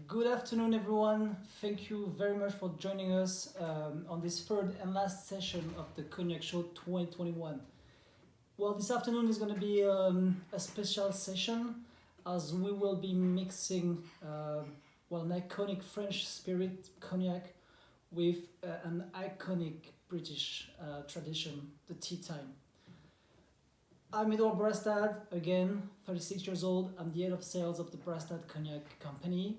Good afternoon, everyone. Thank you very much for joining us on this third and last session of the Cognac Show 2021. Well, this afternoon is going to be a special session as we will be mixing an iconic French spirit cognac with an iconic British tradition, the tea time. I'm Edouard Braastad, again, 36 years old. I'm the head of sales of the Braastad Cognac Company.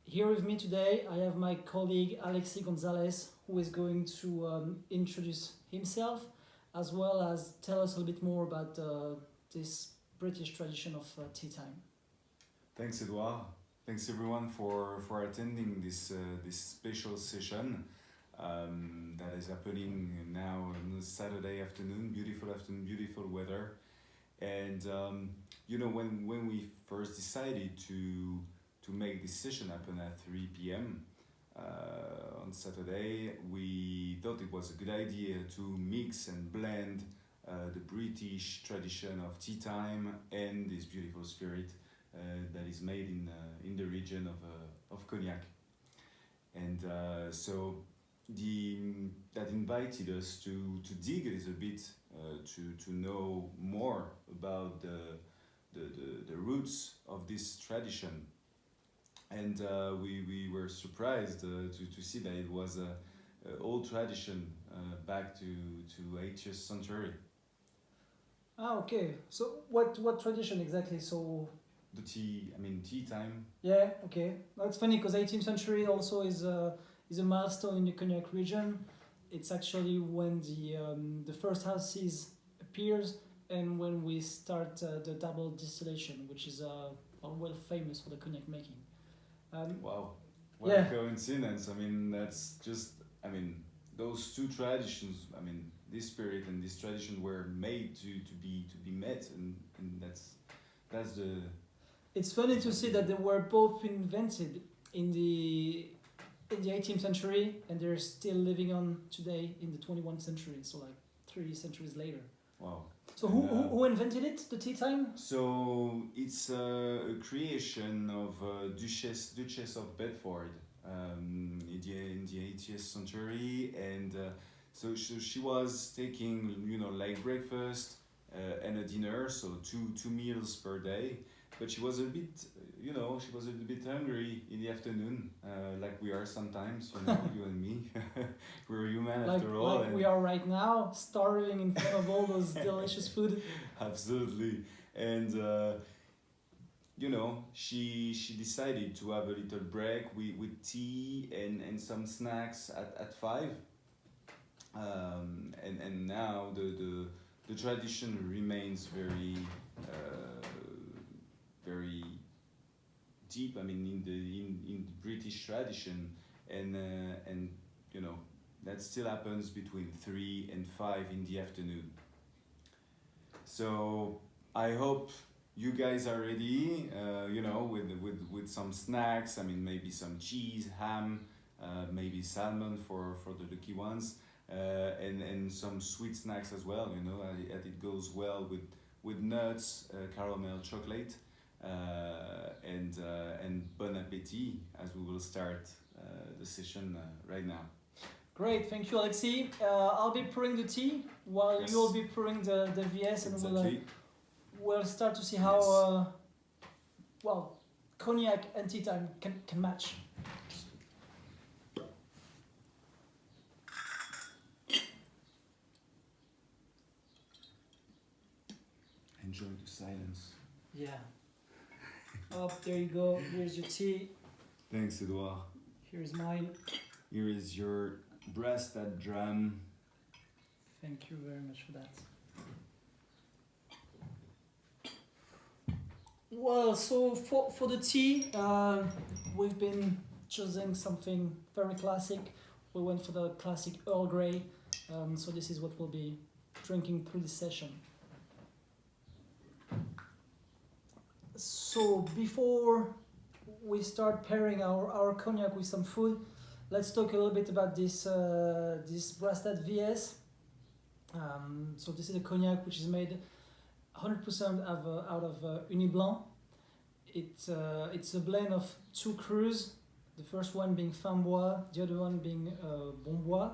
Here with me today, I have my colleague Alexis Gonzalez, who is going to introduce himself, as well as tell us a little bit more about this British tradition of tea time. Thanks, Edouard. Thanks everyone for attending this special session that is happening now on Saturday afternoon, beautiful weather. And when we first decided to make this session happen at 3 p.m. On Saturday, we thought it was a good idea to mix and blend the British tradition of tea time and this beautiful spirit that is made in the region of Cognac. And so that invited us to dig a little bit to know more about the roots of this tradition. And we were surprised to see that it was an old tradition back to 8th century. Ah, okay. So what tradition exactly? So The tea time. yeah, okay. That's funny because 18th century also is a milestone in the Cognac region. It's actually when the first houses appears and when we start the double distillation, which is well famous for the cognac making. Wow, what Yeah. a coincidence! That's just those two traditions. This spirit and this tradition were made to be met, and that's the. It's funny to see that they were both invented in the 18th century and they're still living on today in the 21st century. So like 3 centuries later. Wow. So who invented it? The tea time? So it's a creation of Duchess of Bedford in the 80th century, and so she was taking like breakfast and a dinner, so two meals per day. But she was a bit hungry in the afternoon, like we are sometimes, you and me. We're human after all. Like we are right now, starving in front of all those delicious food. Absolutely. And she decided to have a little break with tea and some snacks at 5. And now the tradition remains very very deep. In the British tradition, and that still happens between 3 and 5 in the afternoon. So I hope you guys are ready. With some snacks. Maybe some cheese, ham, maybe salmon for the lucky ones, and some sweet snacks as well. And it goes well with nuts, caramel, chocolate. And bon appétit as we will start the session right now. Great, thank you, Alexis. I'll be pouring the tea while Yes. you'll be pouring the VS, and Exactly. we'll start to see how cognac and tea time can match. Enjoy the silence. Yeah. Oh, there you go. Here's your tea. Thanks, Edouard. Here's mine. Here is your Braastad dram. Thank you very much for that. Well, so for the tea, we've been choosing something very classic. We went for the classic Earl Grey. So this is what we'll be drinking through this session. So before we start pairing our cognac with some food, let's talk a little bit about this Braastad VS. So this is a cognac which is made 100% out of Uni Blanc. It's a blend of two crus. The first one being Frambois, the other one being Bonbois.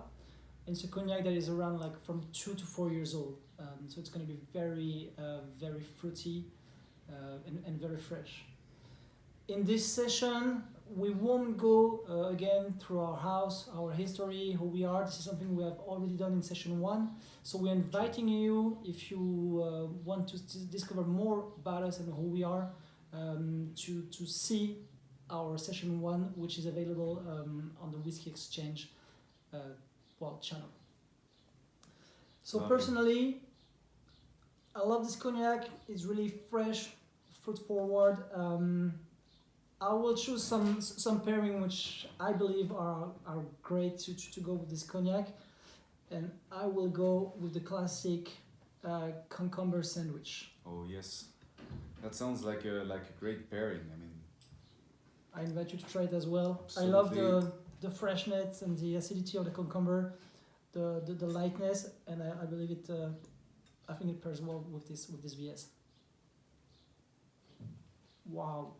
And it's a cognac that is around like from 2 to 4 years old. So it's going to be very fruity and very fresh. In this session, we won't go again through our house, our history, who we are. This is something we have already done in session 1. So we're inviting you, if you want to discover more about us and who we are, to see our session 1, which is available on the Whiskey Exchange channel. So Lovely. Personally, I love this cognac. It's really fresh, fruit forward. I will choose some pairing which I believe are great to go with this cognac, and I will go with the classic cucumber sandwich. Oh yes, that sounds like a great pairing. I mean, I invite you to try it as well. Absolutely. I love the freshness and the acidity of the cucumber, the lightness, and I believe it. I think it pairs well with this VS. Wow.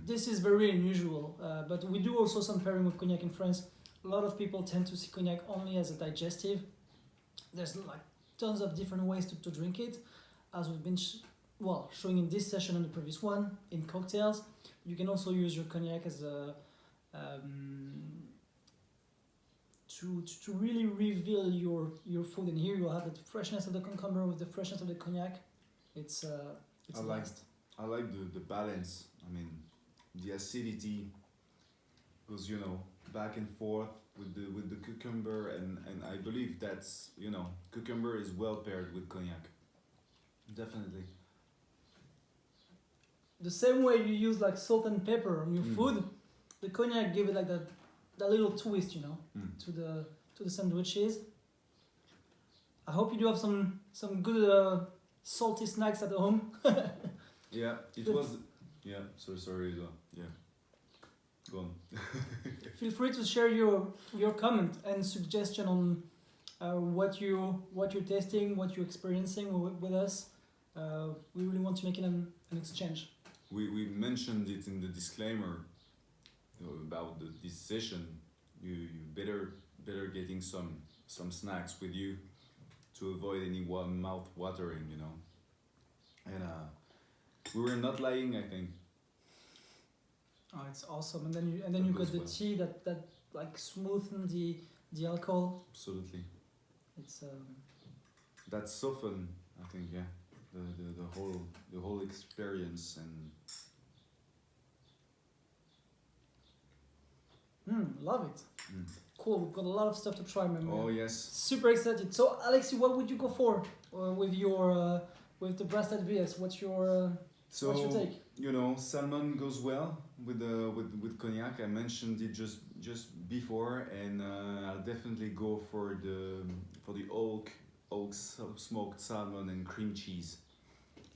This is very unusual, but we do also some pairing with cognac in France. A lot of people tend to see cognac only as a digestive. There's like tons of different ways to drink it, as we've been showing in this session and the previous one in cocktails. You can also use your cognac as a to really reveal your food. And here you'll have the freshness of the cucumber with the freshness of the cognac. It's I like the balance. I mean, the acidity goes, back and forth with the cucumber, and I believe that's, cucumber is well paired with cognac. Definitely. The same way you use like salt and pepper on your food, the cognac give it like that little twist, to the sandwiches. I hope you do have some good salty snacks at home. Yeah, it was. Yeah, sorry. Yeah, go on. Feel free to share your comment and suggestion on what you're tasting, what you're experiencing with us. We really want to make it an exchange. We mentioned it in the disclaimer about this session. You better getting some snacks with you to avoid any mouth watering, and we were not lying, I think. Oh, it's awesome! And then you got the tea that like smoothen the alcohol. Absolutely. It's that soften, I think, yeah, the whole experience. And love it. Cool. We've got a lot of stuff to try, man. Oh yes. Super excited. So, Alexi, what would you go for with your with the Braastad VS? What's your take? Salmon goes well with cognac. I mentioned it just before, and I'll definitely go for the oak smoked salmon and cream cheese.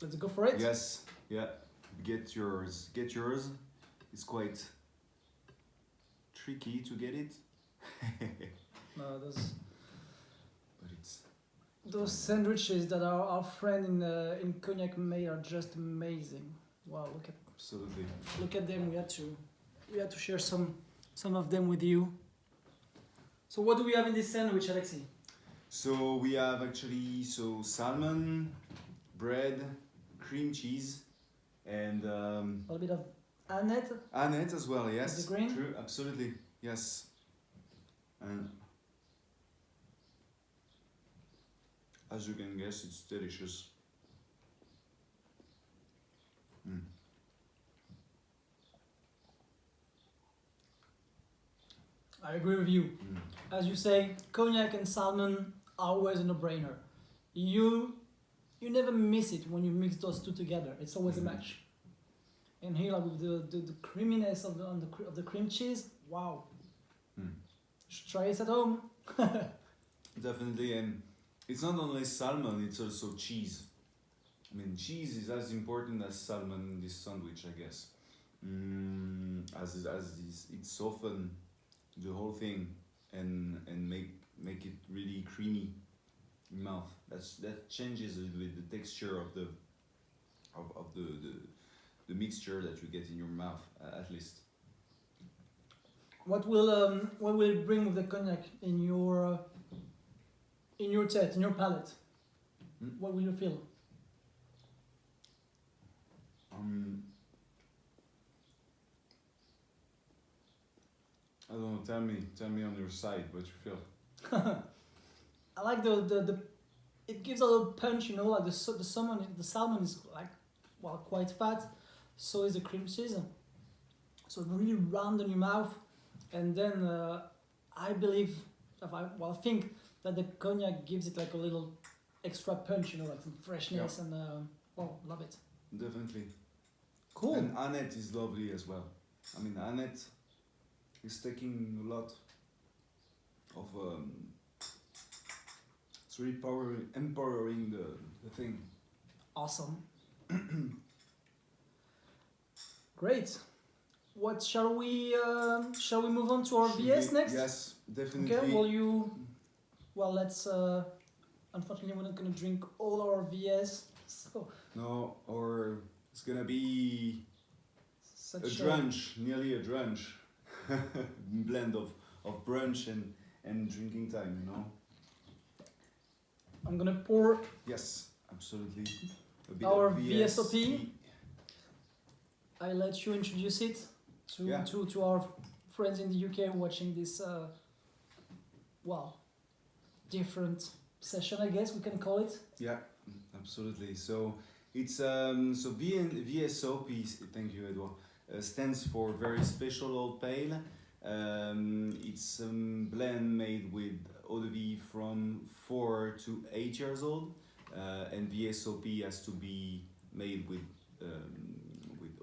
Let's go for it. Yes, yeah. Get yours. It's quite tricky to get it. Those sandwiches that our friend in Cognac made are just amazing. Wow, look at them. We had to share some of them with you. So what do we have in this sandwich, Alexi? So we have actually salmon, bread, cream cheese, and a little bit of Annette. Annette as well, yes. The green. True, absolutely, yes. And as you can guess, it's delicious. I agree with you. As you say, cognac and salmon are always a no-brainer. You never miss it when you mix those two together. It's always a match. And here, like, with the creaminess of the cream cheese, wow. You should try it at home. Definitely, and it's not only salmon; it's also cheese. I mean, cheese is as important as salmon in this sandwich, I guess. As it softens the whole thing and make it really creamy. in mouth. That changes a little bit the texture of the the mixture that you get in your mouth, at least. What will it bring with the cognac in your tête, in your palate? Hmm? What will you feel? I don't know. Tell me on your side what you feel. I like the it gives a little punch, you know, like the salmon is like, well, quite fat, so is the cream cheese, so really round in your mouth, and then I believe, I think that the cognac gives it like a little extra punch, you know, like some freshness, and well, love it. Definitely. Cool. And Annette is lovely as well. I mean, Annette is taking a lot of. It's really empowering the thing. Awesome. Great. What shall we move on to our VS next? Yes, definitely. Okay. Well, let's. Unfortunately, we're not gonna drink all our VS. So. No, or it's gonna be Such a drench, nearly a drench, blend of brunch and drinking time. You know. I'm gonna pour Yes, absolutely. A bit our of VSOP. I let you introduce it to our friends in the UK watching this different session, I guess we can call it. Yeah, absolutely. So it's VSOP. Thank you, Edouard. Stands for very special old pale. It's a blend made with eau de vie from 4 to 8 years old, and VSOP has to be made with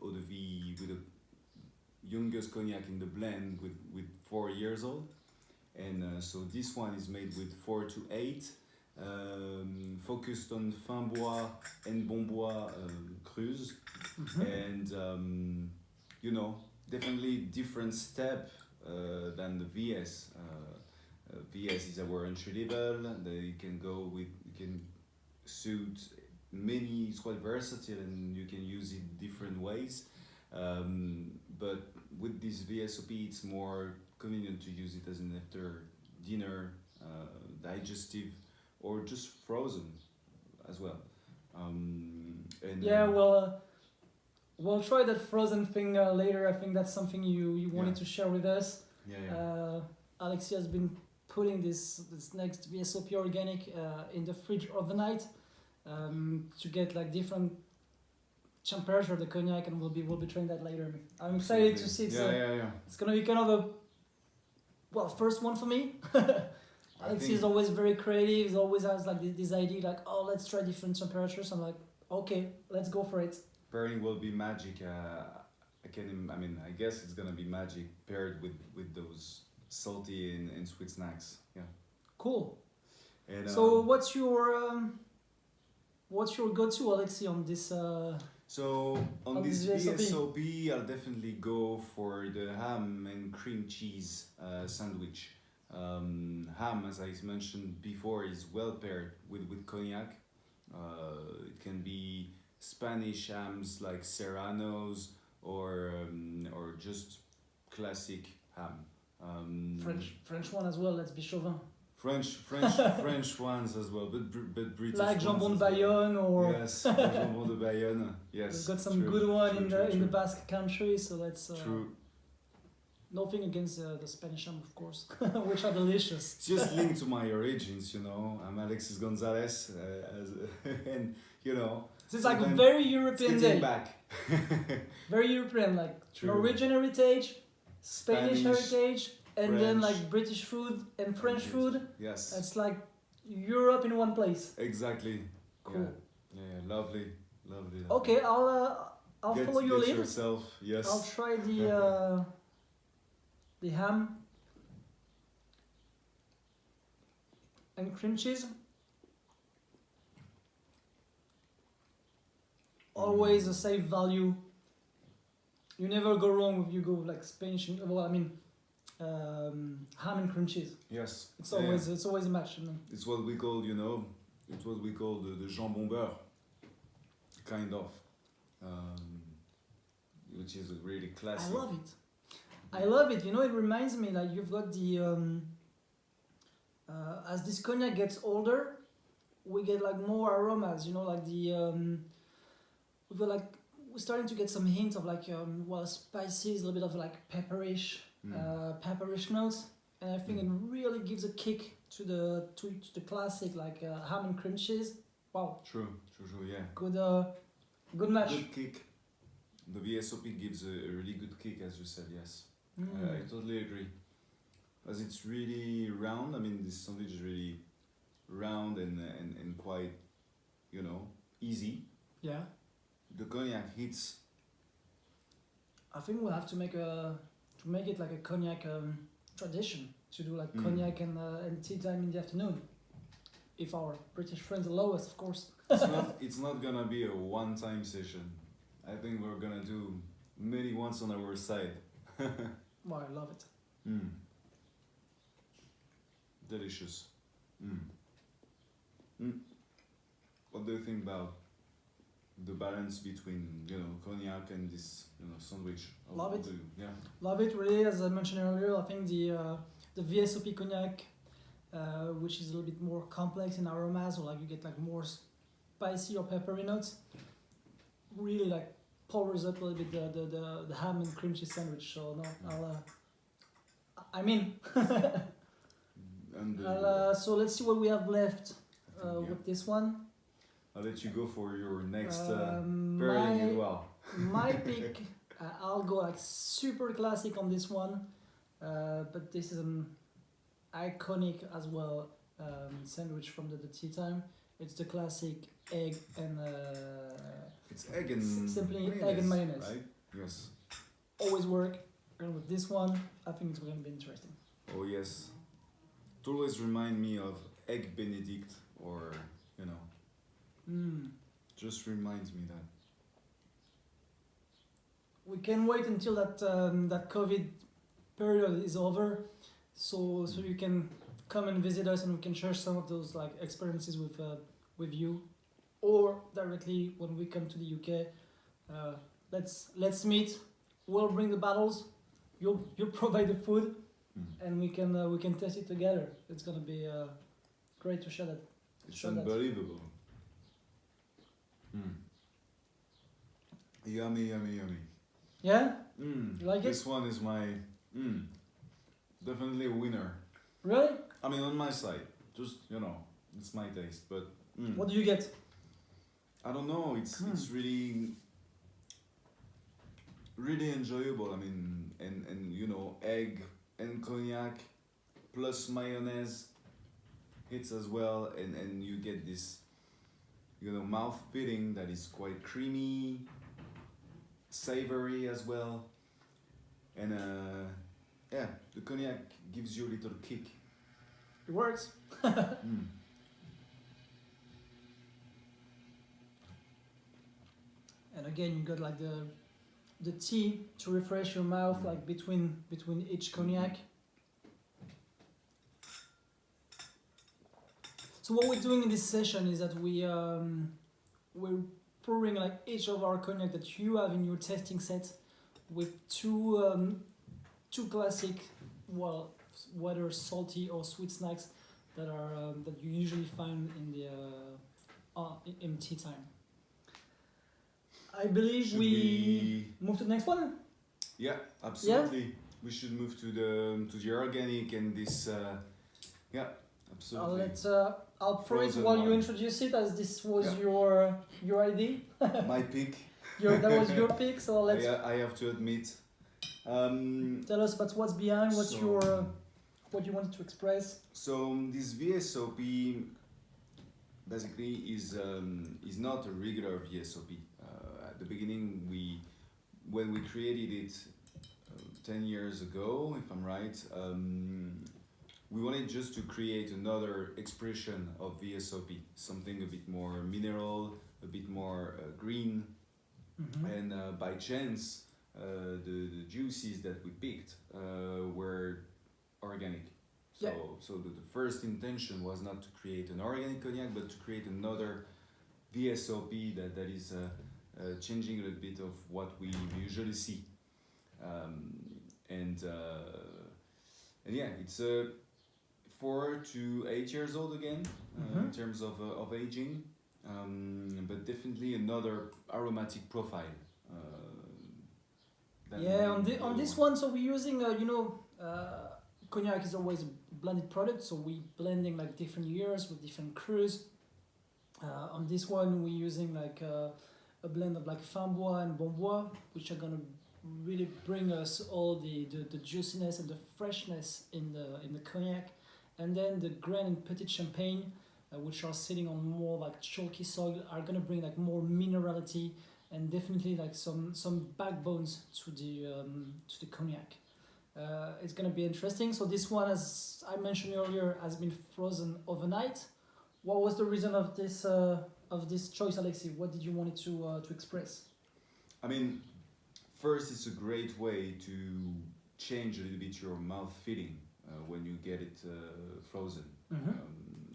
eau de vie, with the youngest cognac in the blend with 4 years old, and so this one is made with 4 to 8, focused on fin bois and bon bois crus, and you know, definitely different step than the VS. VS is our entry level. You can suit many. It's quite versatile, and you can use it different ways. But with this VSOP, it's more convenient to use it as an after dinner digestive, or just frozen as well. We'll try that frozen thing later. I think that's something you wanted to share with us. Alexia has been putting this next VSOP organic in the fridge overnight to get like different temperature of the cognac, and we'll be trying that later. I'm excited to see it. It's gonna be kind of a first one for me. Alexia is always very creative. He always has like this idea like, oh, let's try different temperatures. I'm like, okay, let's go for it. Pairing will be magic. I guess it's gonna be magic paired with those salty and sweet snacks. Yeah. Cool. And, so what's your go-to, Alexi, on this? So on this VSOP, I'll definitely go for the ham and cream cheese sandwich. Ham, as I mentioned before, is well paired with cognac. It can be Spanish hams like Serranos, or just classic ham. French one as well. Let's be chauvin. French ones as well, but British like jambon de well. Bayonne, or yes, jambon de Bayonne. Yes, we've got some good one in the Basque country. So let's. True. Nothing against the Spanish ham, of course, which are delicious. It's just linked to my origins, you know. I'm Alexis Gonzalez, and you know. This is like a very European day. Back. Very European, like True. Norwegian heritage, Spanish heritage, and French. then like British food and French food. Yes. It's like Europe in one place. Exactly. Cool. Yeah, lovely. Okay, I'll follow your lead. Yourself. Yes. I'll try the ham and cream cheese. Always a safe value. You never go wrong if you go like Spanish. Well, I mean, ham and cream cheese. Yes. It's always a match. It's what we call, it's what we call the jambon beurre, kind of, which is a really classic. I love it. It reminds me like you've got the as this cognac gets older, we get like more aromas. Like we're starting to get some hints of like spices, a little bit of like pepperish notes, and I think it really gives a kick to the classic like ham and cream cheese. Wow. True, yeah. Good match. Good kick. The VSOP gives a really good kick, as you said. Yes, I totally agree. As it's really round. I mean, this sandwich is really round and quite, easy. Yeah. The cognac hits. I think we'll have to make it like a cognac tradition to do like cognac and tea time in the afternoon, if our British friends allow us, of course. It's not gonna be a one-time session. I think we're gonna do many ones on our side. Wow, I love it. Delicious. What do you think about the balance between cognac and this sandwich? Love it. Yeah. Love it really. As I mentioned earlier, I think the VSOP cognac, which is a little bit more complex in aromas, or like you get like more spicy or peppery notes, really like powers up a little bit the ham and cream cheese sandwich. So no, so let's see what we have left with this one. I'll let you go for your next pairing as well. My pick, I'll go like super classic on this one, but this is an iconic as well sandwich from the tea time. It's the classic egg and it's egg and simply mayonnaise, egg and mayonnaise. Right? Yes. Always work. And with this one, I think it's going to be interesting. Oh yes. It always remind me of egg Benedict or just reminds me that. We can wait until that COVID period is over, so you can come and visit us and we can share some of those like experiences with you, or directly when we come to the UK. Let's meet. We'll bring the bottles. You'll provide the food, and we can test it together. It's gonna be great to share that. It's unbelievable. Yummy. Yeah? You like this one is my definitely a winner. Really? I mean, on my side, just it's my taste. But what do you get? I don't know. It's really enjoyable. I mean, and egg and cognac plus mayonnaise hits as well, and you get this mouth filling that is quite creamy, savory as well, and the cognac gives you a little kick. It works. And again, you got like the tea to refresh your mouth, like between each cognac. So what we're doing in this session is that we're pouring like each of our cognac that you have in your tasting set with two classic, whether salty or sweet snacks that you usually find in the in tea time. I believe we move to the next one. Yeah, absolutely. Yeah? We should move to the organic and this. Yeah, absolutely. I'll pour it while you introduce it, as this was your idea. My pick. That was your pick, so let's. I have to admit. Tell us about what's behind, what you wanted to express. So this VSOP basically is not a regular VSOP. At the beginning, when we created it 10 years ago, if I'm right, we wanted just to create another expression of VSOP, something a bit more mineral, a bit more green, and by chance, the juices that we picked were organic. So Yeah. so the first intention was not to create an organic cognac, but to create another VSOP that is changing a little bit of what we usually see. And yeah, it's 4 to 8 years old again in terms of aging, but definitely another aromatic profile. Than Yeah, on, the on other this one, so we're using, cognac is always a blended product, so we blending like different years with different crus. On this one, we're using like a blend of like Frambois and Bombois, which are gonna really bring us all the juiciness and the freshness in the cognac, and then the Grand and Petit Champagne, which are sitting on more like chalky soil, are gonna bring like more minerality and definitely like some backbones to the cognac. It's gonna be interesting. So this one, as I mentioned earlier, has been frozen overnight. What was the reason of this choice, Alexis? What did you want it to express? I mean, first, it's a great way to change a little bit your mouth feeling when you get it frozen.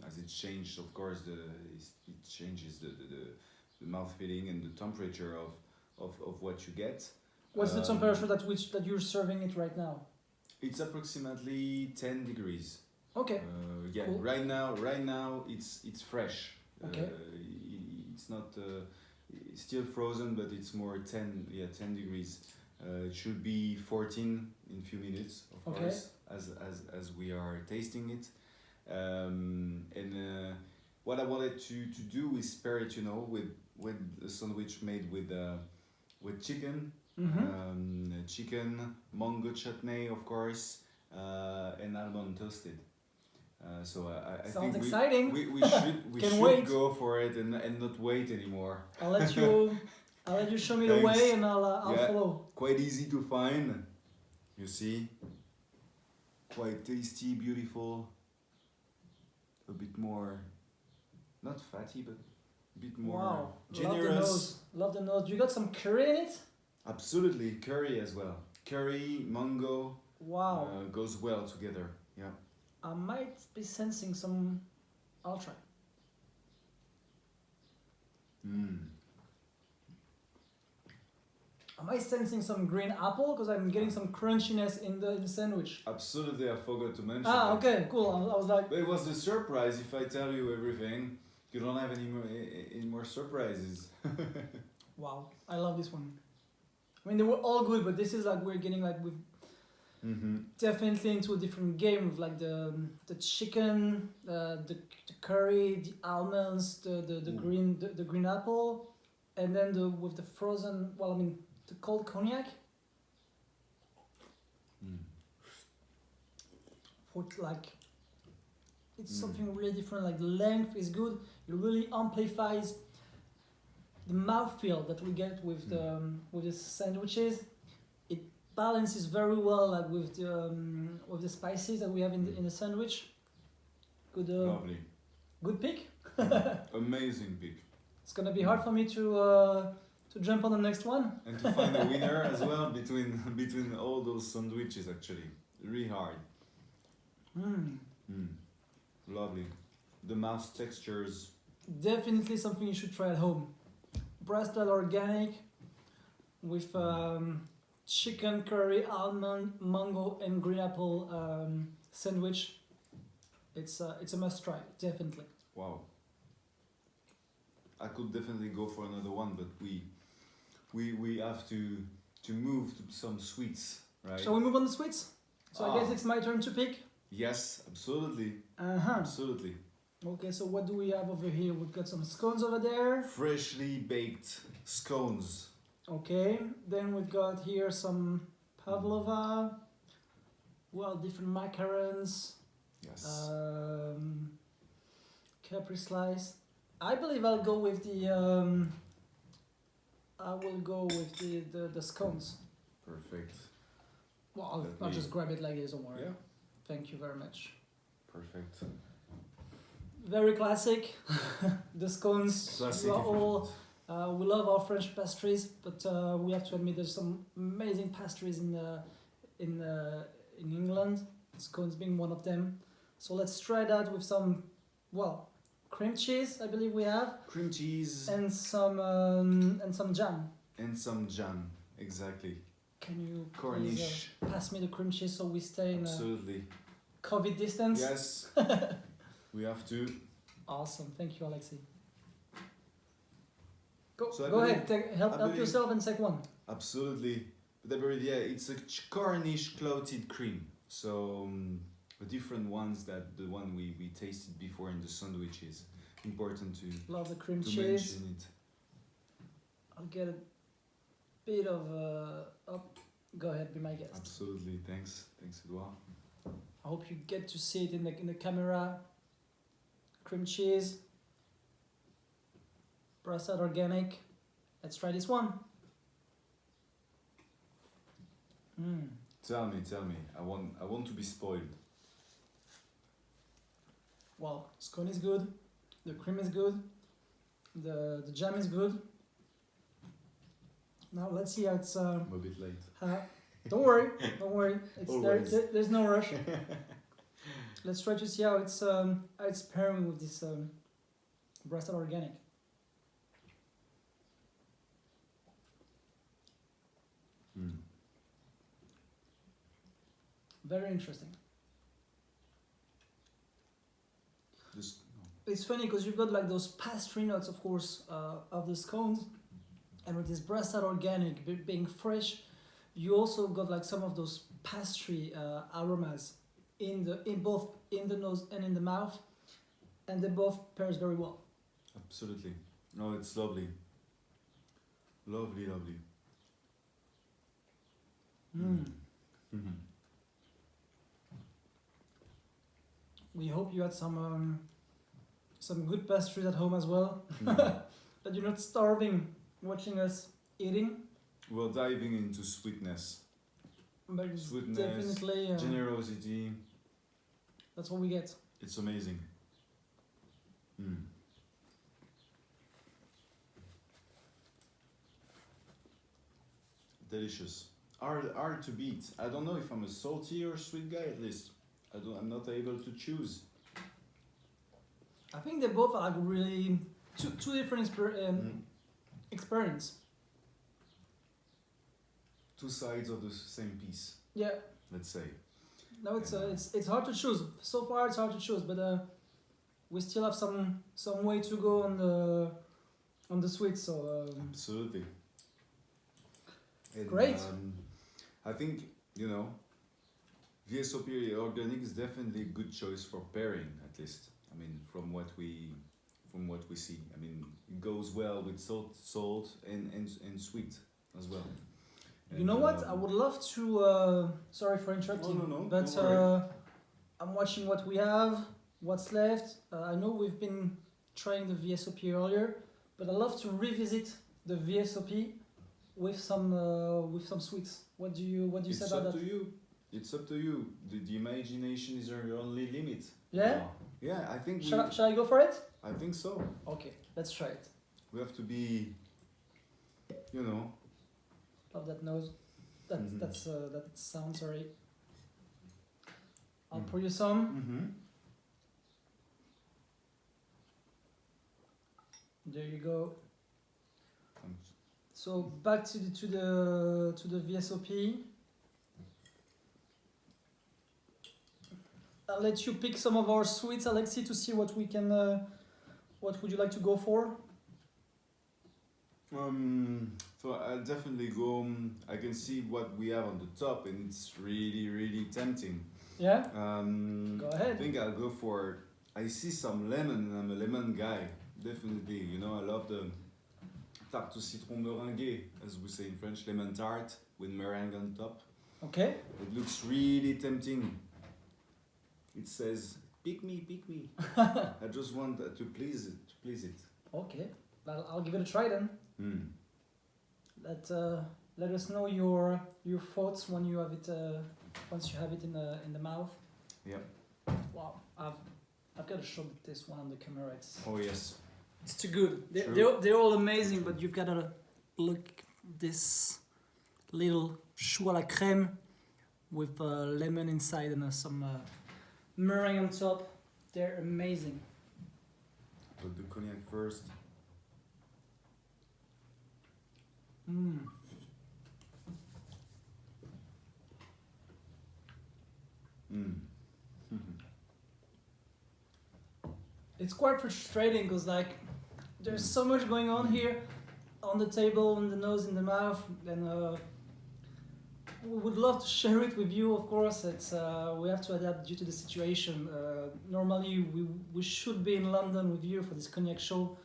As it changed, of course, it changes the mouth feeling and the temperature of what you get. What's the temperature that you're serving it right now? It's approximately 10 degrees. Okay. Yeah, cool. Right now it's fresh. Okay. It's not it's still frozen, but it's more 10 degrees. It should be 14 in a few minutes, of course, as we are tasting it. What I wanted to do is pair it, with a sandwich made with chicken, chicken, mango chutney, of course, and almond toasted. So I Sounds think exciting. we should Can wait. go for it and not wait anymore. I'll let you show me the Thanks. way, and I'll Yeah. follow. Quite easy to find, you see. Quite tasty, beautiful. A bit more, not fatty, but a bit more Wow. generous. Love the nose. You got some curry in it? Absolutely, curry as well. Curry, mango, Wow. goes well together. Yeah. I might be sensing some. I'll try. Am I sensing some green apple? Because I'm getting some crunchiness in the sandwich. Absolutely, I forgot to mention Ah, that. okay, cool. I was like, But it was a surprise. If I tell you everything, you don't have any more surprises. wow, I love this one. I mean, they were all good, but this is like we're getting like we've definitely into a different game with like the chicken, the curry, the almonds, the green apple, and then with the frozen. Well, I mean the cold cognac. What like. It's something really different. Like the length is good. It really amplifies the mouthfeel that we get with the sandwiches. It balances very well like with the spices that we have in the sandwich. Good. Lovely. Good pick. Amazing pick. It's gonna be hard for me to jump on the next one. And to find a winner as well between all those sandwiches, actually, really hard. Lovely. The mouth textures. Definitely something you should try at home. Braastad organic with chicken, curry, almond, mango, and green apple sandwich. It's a must try, definitely. Wow. I could definitely go for another one, but we have to move to some sweets, right? Shall we move on to sweets? So I guess it's my turn to pick. Yes, absolutely. Absolutely. Okay, so what do we have over here? We've got some scones over there. Freshly baked scones. Okay, then we've got here some pavlova. Well, different macarons. Yes. Capri slice. I believe I'll go with the. I will go with the scones. Perfect. Well, I'll just grab it like this. Don't worry. Yeah. Thank you very much. Perfect. Very classic. The scones. Classic. We are all. We love our French pastries, but we have to admit there's some amazing pastries in England. Scones being one of them. So let's try that with some, well, cream cheese. I believe we have, Cream cheese and some jam. and some jam. Exactly. Can you Cornish. please pass me the cream cheese so we stay in a Absolutely. COVID distance? Yes. We have to. Awesome. Thank you, Alexi. Go, So I go believe- ahead. Help believe- yourself and take one. Absolutely. But I believe, yeah, it's a Cornish clotted cream. So the different ones that the one we tasted before in the sandwiches. Important to Love the cream to cheese. mention it. I'll get a bit of go ahead, be my guest. Absolutely. Thanks, Edouard. I hope you get to see it in the camera. Cream cheese. Braastad organic. Let's try this one. Tell me. I want to be spoiled. Well, scone is good. The cream is good. The jam is good. Now let's see how it's. I'm a bit late. Don't worry. It's Always. there's no rush. Let's try to see how it's pairing with this Braastad organic. Very interesting. Just, It's funny because you've got like those pastry notes, of course, of the scones, and with this Braastad organic being fresh, you also got like some of those pastry aromas in both in the nose and in the mouth, and they both pairs very well. absolutely. No, it's lovely. Lovely. We hope you had some good pastries at home as well. That you're not starving watching us eating. We're diving into sweetness, But it's Sweetness, definitely generosity. that's what we get. It's amazing. Delicious. Hard to beat. I don't know if I'm a salty or sweet guy. At least I'm not able to choose. I think they both are like really two different experience. Two sides of the same piece. Yeah. Let's say. No, it's hard to choose. So far, it's hard to choose, but we still have some way to go on the sweet. So Absolutely. And, Great. I think VSOP organic is definitely a good choice for pairing, at least. I mean, from what we see. I mean, it goes well with salt and sweet as well. you know what? I would love to. Sorry for interrupting. No, But don't worry. I'm watching what we have, what's left. I know we've been trying the VSOP earlier, but I'd love to revisit the VSOP with some sweets. What do you say about that? It's up to you. The imagination is your only limit. Yeah. Yeah, I think Shall I go for it? I think so. Okay, let's try it. We have to be, Love that nose. That sound. Sorry. I'll pour you some. There you go. Thanks. So back to the VSOP. I'll let you pick some of our sweets, Alexi, to see what we can. What would you like to go for? So I'll definitely go. I can see what we have on the top, and it's really tempting. Yeah. Go ahead. I think I'll go for. I see some lemon, and I'm a lemon guy. Definitely, I love the tarte au citron meringuée, as we say in French, lemon tart with meringue on top. Okay. It looks really tempting. It says, "Pick me." I just want to please it. Okay. I'll give it a try then. Let us know your thoughts when you have it. Once you have it in the mouth. Yeah. Wow. I've got to show this one on the camera. Oh yes. It's too good. True. They're all amazing, but you've got to look this little chou à la crème with lemon inside and some meringue on top. They're amazing. Put the cognac first. Mm. Mm. It's quite frustrating because like there's so much going on here on the table, in the nose, in the mouth, and we would love to share it with you. Of course, it's we have to adapt due to the situation. Normally, we should be in London with you for this cognac show.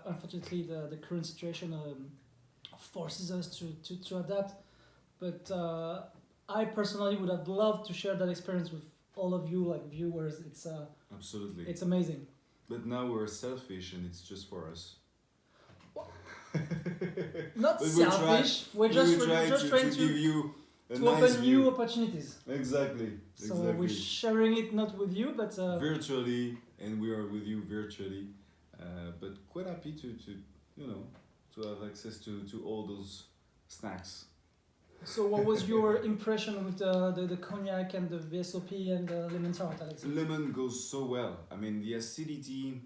Unfortunately, the current situation forces us to adapt. But I personally would have loved to share that experience with all of you, like viewers. Absolutely. It's amazing. But now we're selfish and it's just for us. Not But selfish. We're just trying to give you a to nice open view. new opportunities. Exactly. So we're sharing it not with you, but virtually, and we are with you virtually. But quite happy to to have access to all those snacks. So what was your impression with the cognac and the VSOP and the lemon tart, Alex? Lemon goes so well. I mean, the acidity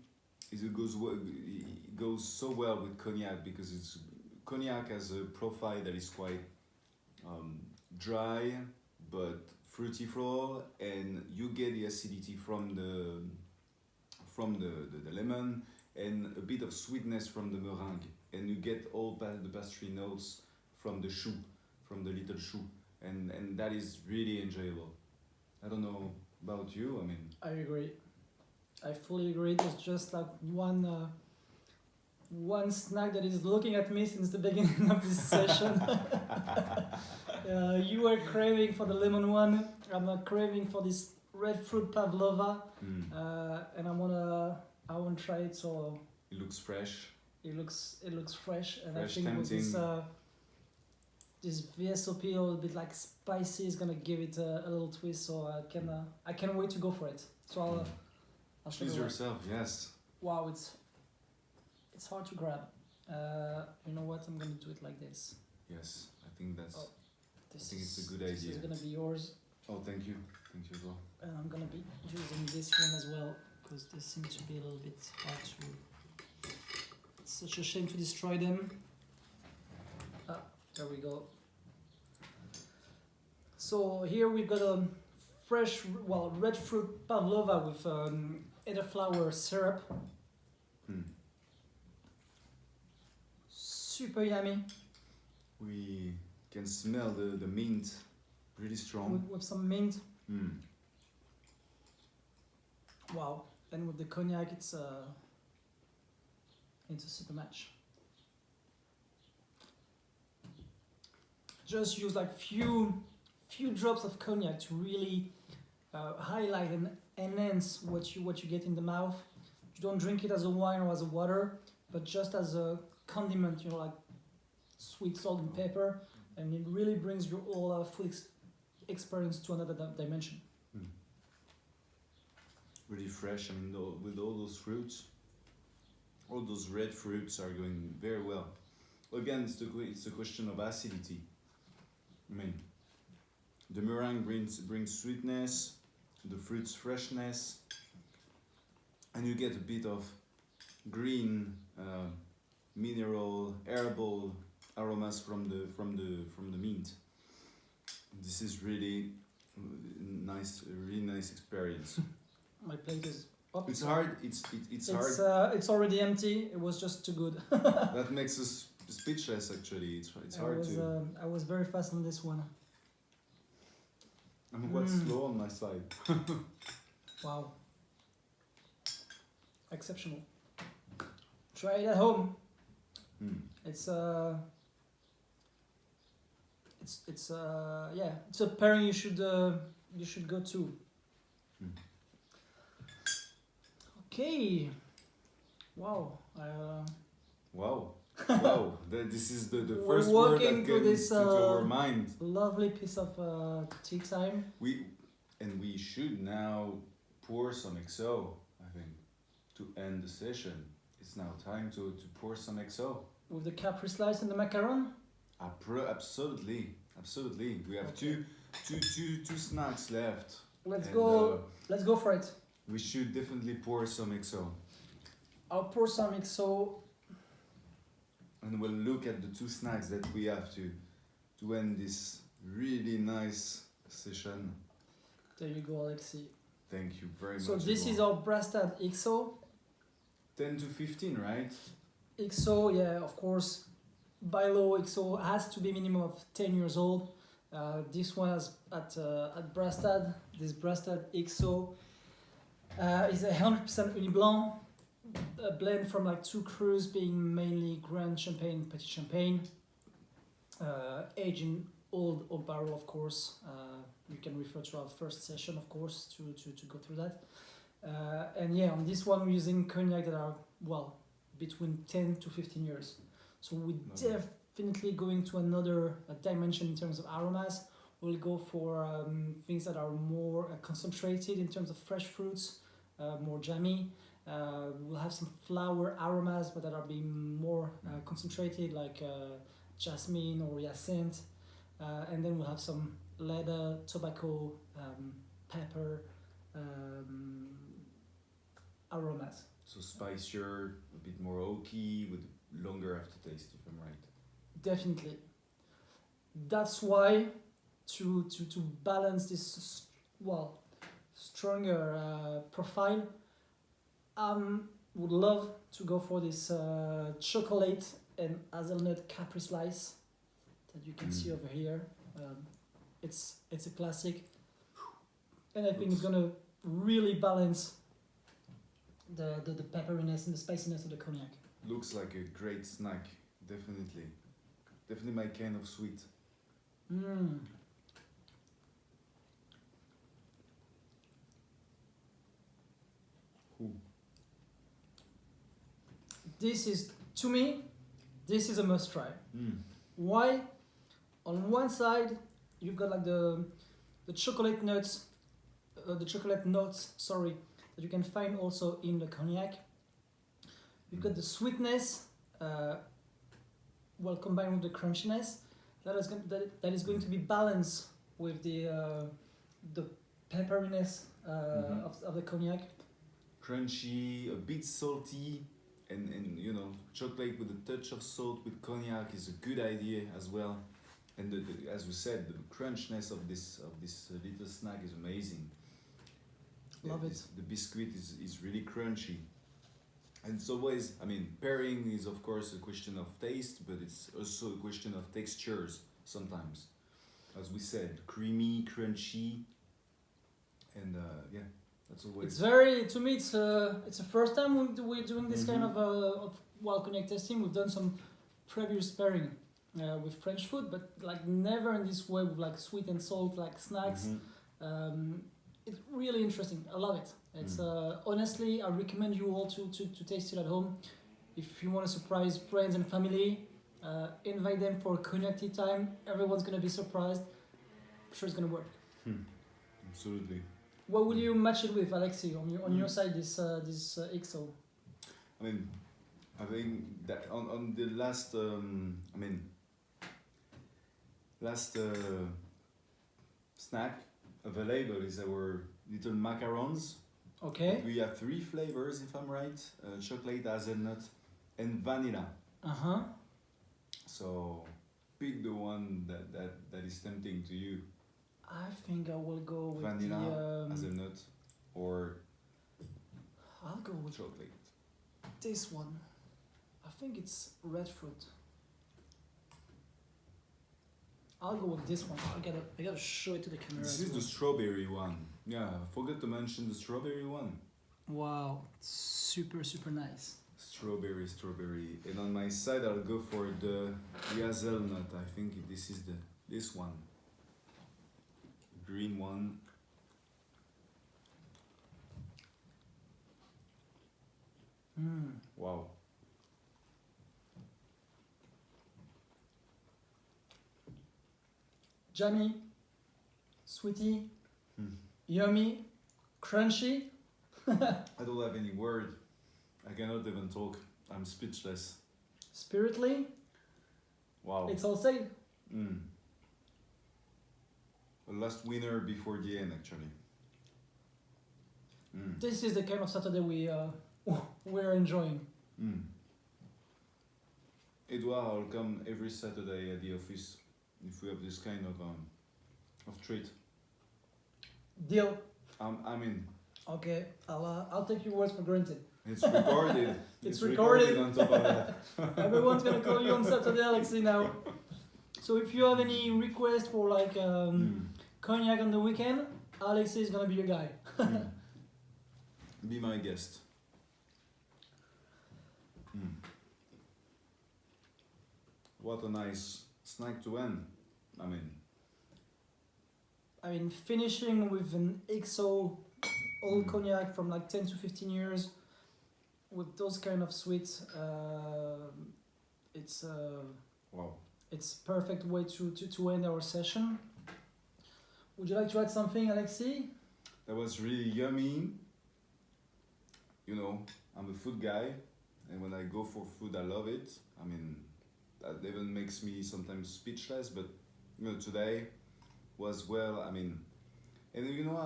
goes so well with cognac because cognac has a profile that is quite dry but fruity floral, and you get the acidity from the lemon and a bit of sweetness from the meringue, and you get all the pastry notes from the choux, from the little choux, and that is really enjoyable. I don't know about you. I mean, I agree. I fully agree. There's just like one snack that is looking at me since the beginning of this session. You were craving for the lemon one. I'm craving for this red fruit pavlova, and I wanna try it. So it looks fresh. It looks fresh, and Fresh, I think tempting. with this VSOP a little bit like spicy is gonna give it a little twist. So I can't wait to go for it. So I'll show Choose you. yourself. Yes. Wow, it's hard to grab. You know what? I'm gonna do it like this. Yes, I think that's. Oh, I think it's a good This idea. is gonna be yours, Oh, thank you as well. and I'm gonna be using this one as well because they seem to be a little bit hard to. It's such a shame to destroy them. There we go. So here we've got a fresh, red fruit pavlova with elderflower syrup. Super yummy. We can smell the mint really strong. With some mint. Mm. Wow. And with the cognac, it's a super match. Just use like few drops of cognac to really highlight and enhance what you get in the mouth. You don't drink it as a wine or as a water, but just as a condiment, like sweet salt and pepper, and it really brings your whole food experience to another dimension. Really fresh. I mean, with all those fruits, all those red fruits are going very well. Again, it's a question of acidity. I mean, the meringue brings sweetness, the fruits freshness, and you get a bit of green, mineral, herbal aromas from the mint. This is really nice, a really nice experience. My plate is up. It's hard. It's hard. It's already empty. It was just too good. That makes us speechless. Actually, it's hard to. I was very fast on this one. I'm quite slow on my side. Wow. Exceptional. Try it at home. It's a pairing you should go to. Okay. Wow. Wow. Wow. This is the We're first word that walking through came this, to our mind. Lovely piece of tea time. We should now pour some XO, I think, to end the session. It's now time to pour some XO. With the capri slice and the macaron? Absolutely. We have two snacks left. Let's And, go. Let's go for it. We should definitely pour some XO. I'll pour some XO. And we'll look at the two snacks that we have to end this really nice session. There you go, Alexi. Thank you very much. So this is our Braastad XO. 10 to 15, right? XO, yeah, of course. By law, XO has to be minimum of 10 years old. This one is at Braastad. This Braastad XO is 100% Uni Blanc, a blend from like two crus, being mainly Grand Champagne, Petit Champagne, aged in old barrel, of course. You can refer to our first session, of course, to go through that. And yeah, on this one we're using cognac that are, well, between 10 to 15 years. So we're definitely going to another dimension in terms of aromas. We'll go for things that are more concentrated in terms of fresh fruits, more jammy. We'll have some flower aromas, but that are being more concentrated, like jasmine or hyacinthe. And then we'll have some leather, tobacco, pepper aromas. So spicier, a bit more oaky, with longer aftertaste, if I'm right. Definitely. That's why to balance this stronger profile, would love to go for this chocolate and hazelnut Capri slice that you can see over here. It's a classic, and I think it's gonna really balance the pepperiness and the spiciness of the cognac. Looks like a great snack, definitely. Definitely my kind of sweet. This is, to me, this is a must try. Why? On one side, you've got like the chocolate notes, sorry, that you can find also in the cognac. You've got the sweetness, combined with the crunchiness. That is going to be balanced with the pepperiness of the cognac. Crunchy, a bit salty, and you know, chocolate with a touch of salt with cognac is a good idea as well. And as we said, the crunchness of this little snack is amazing. Love it. The biscuit is really crunchy. And it's always, I mean, pairing is of course a question of taste, but it's also a question of textures sometimes. As we said, creamy, crunchy, and yeah, that's always. It's very, to me, it's the first time we're doing this kind of cognac tasting. We've done some previous pairing with French food, but like never in this way with like sweet and salt like snacks. It's really interesting. I love it. It's honestly, I recommend you all to taste it at home. If you want to surprise friends and family, invite them for a Cognac Tea Time. Everyone's gonna be surprised. I'm sure it's gonna work. Absolutely. What will you match it with, Alexi? On your side, this XO. I mean, I think that on the last snack available is our little macarons. Okay. We have 3 flavors, if I'm right: chocolate, hazelnut, and vanilla. So pick the one that is tempting to you. I think I will go with vanilla, hazelnut, or I'll go with chocolate. This one. I think it's red fruit. I'll go with this one. I gotta show it to the camera. This is the strawberry one. Yeah, I forgot to mention the strawberry one. Wow, super nice. Strawberry. And on my side, I'll go for the hazelnut. I think this is this one. Green one. Wow. Jammy, sweety, yummy, crunchy. I don't have any word. I cannot even talk. I'm speechless. Spiritly. Wow. It's all said. a last winner before the end, actually. Mm. This is the kind of Saturday we're enjoying. Mm. Edouard, I'll come every Saturday at the office if we have this kind of treat. Deal. I'm in. Okay, I'll take your words for granted. It's recorded. It's recorded. On top of that. Everyone's gonna call you on Saturday, Alexei, now. So if you have any request for like cognac on the weekend, Alexei is gonna be your guy. Mm. Be my guest. Mm. What a nice snack to end. I mean, finishing with an XO old cognac from like 10 to 15 years with those kind of sweets, Wow. it's perfect way to end our session. Would you like to add something, Alexei? That was really yummy. You know, I'm a food guy, and when I go for food, I love it. I mean, that even makes me sometimes speechless, but you know, today was well, I mean, and you know,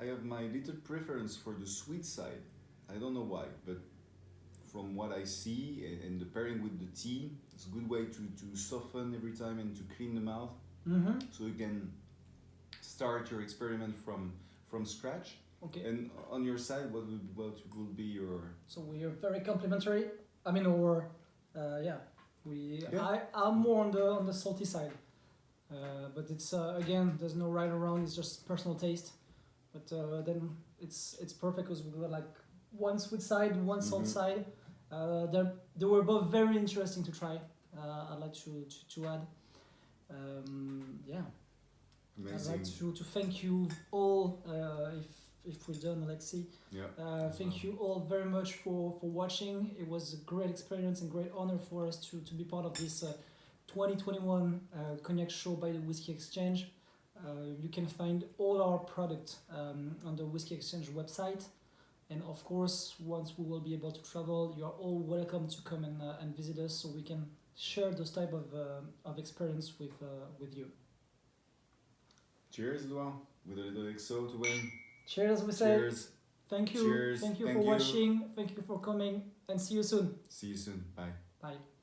I have my little preference for the sweet side. I don't know why, but from what I see and the pairing with the tea, it's a good way to soften every time and to clean the mouth. Mm-hmm. So you can start your experiment from scratch. Okay. And on your side, what would be your? So we are very complimentary. I mean, or yeah, Yeah. I'm more on the salty side. But it's again, there's no right or wrong. It's just personal taste. But then it's perfect because we got like one sweet side, one salt side. They were both very interesting to try. I'd like to add. Yeah. Amazing. I'd like to thank you all. If we're done, Alexei. Yeah. Thank you all very much for watching. It was a great experience and great honor for us to be part of this 2021 Cognac Show by the Whiskey Exchange. You can find all our products on the Whiskey Exchange website. And of course, once we will be able to travel, you are all welcome to come and visit us so we can share those type of experience with you. Cheers, Edouard, with a little XO to win. Cheers, we say. Cheers. Thank you. Cheers. Thank you Thank for you. watching. Thank you for coming. And see you soon. See you soon. Bye. Bye.